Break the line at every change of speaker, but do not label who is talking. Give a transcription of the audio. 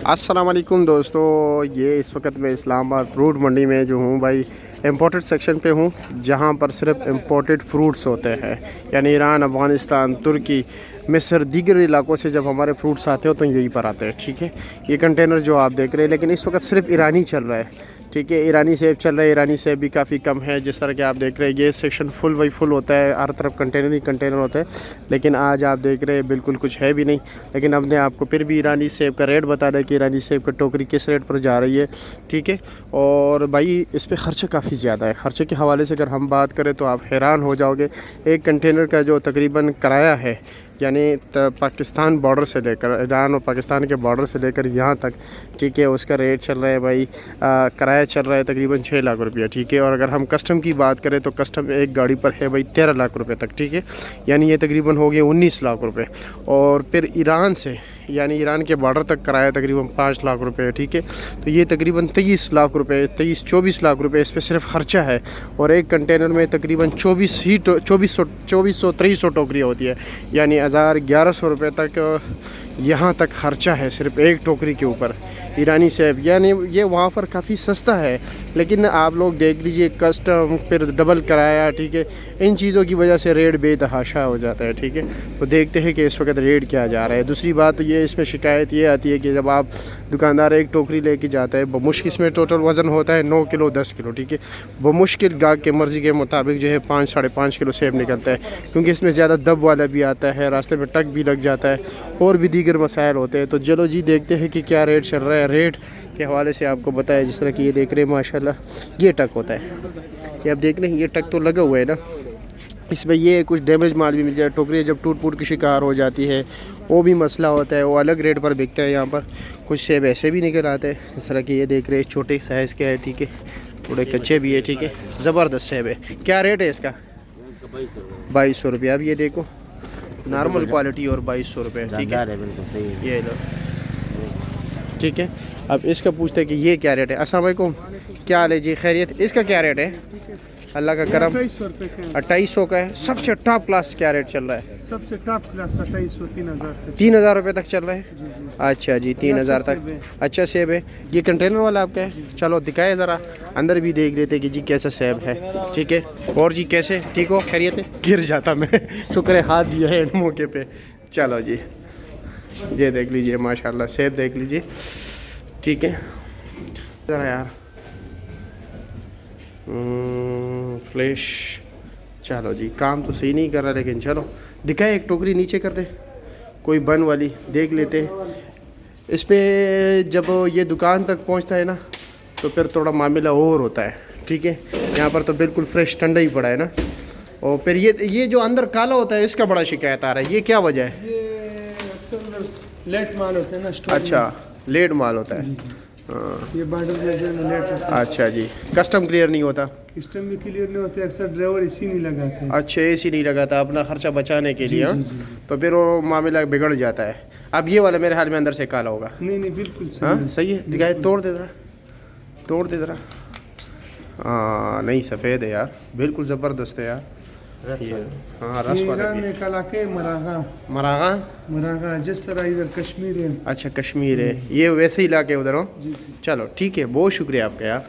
अस्सलाम वालेकुम दोस्तों, ये इस वक्त मैं इस्लामाबाद फ्रूट मंडी में जो हूँ भाई इम्पोर्टेड सेक्शन पे हूँ, जहाँ पर सिर्फ इम्पोर्टेड फ्रूट्स होते हैं। यानी ईरान, अफ़गानिस्तान, तुर्की, मिस्र, दीगर इलाकों से जब हमारे फ्रूट्स आते हो तो यहीं पर आते हैं। ठीक है, ये कंटेनर जो आप देख रहे हैं, लेकिन इस वक्त सिर्फ ईरानी चल रहा है। ठीक है, ईरानी सेब चल रहा है। ईरानी सेब भी काफ़ी कम है, जिस तरह के आप देख रहे हैं। ये सेक्शन फुल बाई फुल होता है, हर तरफ कंटेनर ही कंटेनर होते हैं। लेकिन आज आप देख रहे हैं बिल्कुल कुछ है भी नहीं। लेकिन हमने आपको फिर भी ईरानी सेब का रेट बता दें कि ईरानी सेब का टोकरी किस रेट पर जा रही है। ठीक है, और भाई इस पर ख़र्चा काफ़ी ज़्यादा है। ख़र्चे के हवाले से अगर हम बात करें तो आप हैरान हो जाओगे। एक कंटेनर का जो तकरीबन किराया है, यानी पाकिस्तान बॉर्डर से लेकर, ईरान और पाकिस्तान के बॉर्डर से लेकर यहाँ तक, ठीक है, उसका रेट चल रहा है भाई, किराया चल रहा है तकरीबन 6 लाख रुपया। ठीक है, और अगर हम कस्टम की बात करें तो कस्टम एक गाड़ी पर है भाई 13 लाख रुपए तक। ठीक है, यानी ये तकरीबन हो गए 19 लाख रुपए। और फिर ईरान से, यानी ईरान के बॉर्डर तक किराया तकरीबन 5 लाख रुपए है। ठीक है, तो ये तकरीबन 23 लाख रुपए, 23-24 लाख रुपए इस पर सिर्फ ख़र्चा है। और एक कंटेनर में तकरीबन 2400-2300 टोकरियाँ होती है, यानी 1100 रुपये तक यहाँ तक ख़र्चा है सिर्फ एक टोकरी के ऊपर ईरानी सेब। यानी ये वहाँ पर काफ़ी सस्ता है, लेकिन आप लोग देख लीजिए कस्टम, फिर डबल किराया, ठीक है, इन चीज़ों की वजह से रेट बेतहाशा हो जाता है। ठीक है, तो देखते हैं कि इस वक्त रेट क्या जा रहा है। दूसरी बात तो ये इसमें शिकायत ये आती है कि जब आप दुकानदार एक टोकरी लेके जाता है, बमुश्किल इसमें टोटल वज़न होता है 9 किलो 10 किलो। ठीक है, बमुश्किल गाहक के मर्ज़ी के मुताबिक जो है 5-5.5 किलो सेब निकलता है, क्योंकि इसमें ज़्यादा दब वाला भी आता है, रास्ते में टक भी लग जाता है, और भी दीगर मसाइल होते हैं। तो चलो जी देखते हैं कि क्या रेट चल रहा है। रेट के हवाले से आपको बताया, जिस तरह कि ये देख रहे हैं माशाल्लाह, ये टक होता है, ये आप देख रहे हैं, ये टक तो लगा हुआ है ना। इसमें ये कुछ डैमेज माल भी मिल जाए, टोकरी जब टूट फूट की शिकार हो जाती है वो भी मसला होता है, वो अलग रेट पर बिकता है। यहाँ पर कुछ सेब ऐसे भी निकल आते हैं, जिस तरह कि ये देख रहे हैं, छोटे साइज़ के है। ठीक है, थोड़े कच्चे भी है। ठीक है, ज़बरदस्त सेब है। क्या रेट है इसका? 2200 रुपये। अब ये देखो, नॉर्मल क्वालिटी और 2200 रुपये। ठीक है, ये लो। ठीक है, अब इसका पूछते हैं कि ये क्या रेट है। अस्सलाम वालेकुम, क्या हाल है जी? खैरियत? इसका क्या रेट है? अल्लाह का करम। 2800 का है। सबसे टॉप क्लास क्या रेट चल रहा है?
सबसे टॉप क्लास 2800
3000 रुपये तक चल रहा है। अच्छा जी, 3000 तक। अच्छा सेब है। ये कंटेनर वाला आपका है? चलो दिखाए ज़रा, अंदर भी देख लेते कि जी कैसा सेब है। ठीक है, और जी कैसे, ठीक हो? खैरियत है? गिर जाता मैं, शुक्र है हाथ दिया है मौके पे। चलो जी, ये देख लीजिए माशाल्लाह, सेब देख लीजिए। ठीक है, ज़रा यार फ्लैश। चलो जी, काम तो सही नहीं कर रहा, लेकिन चलो दिखाए, एक टोकरी नीचे कर दे, कोई बन वाली देख लेते हैं। इस पे जब ये दुकान तक पहुंचता है ना, तो फिर थोड़ा मामला और होता है। ठीक है, यहाँ पर तो बिल्कुल फ्रेश ठंडा ही पड़ा है ना। और फिर ये जो अंदर काला होता है, इसका बड़ा शिकायत आ रहा है, ये क्या वजह है?
ये अक्सर लेट माल होता है ना स्टोर।
अच्छा, लेट माल होता है। हाँ,
ये बॉर्डर में जो है लेट होता है।
अच्छा जी, कस्टम क्लियर नहीं होता?
सिस्टम भी क्लियर नहीं होते, अक्सर ड्राइवर इसी नहीं लगाते हैं।
अच्छा, एसी नहीं लगाता अपना खर्चा बचाने के लिए। हाँ, तो फिर वो मामला बिगड़ जाता है। अब ये वाला मेरे हाल में अंदर से काला होगा।
नहीं बिल्कुल सही।
हाँ सही है, दिखाए, तोड़ दे ज़रा, तोड़ दे ज़रा। हाँ नहीं, सफ़ेद है यार, बिल्कुल ज़बरदस्त है यार। ये हाँ, रस वाला
ईरान में कलाके मरागा।
मरागा?
मरागा जिस तरह इधर कश्मीर है।
अच्छा, कश्मीर है, ये वैसे ही इलाके उधर हो। चलो ठीक है, बहुत शुक्रिया आपका यार।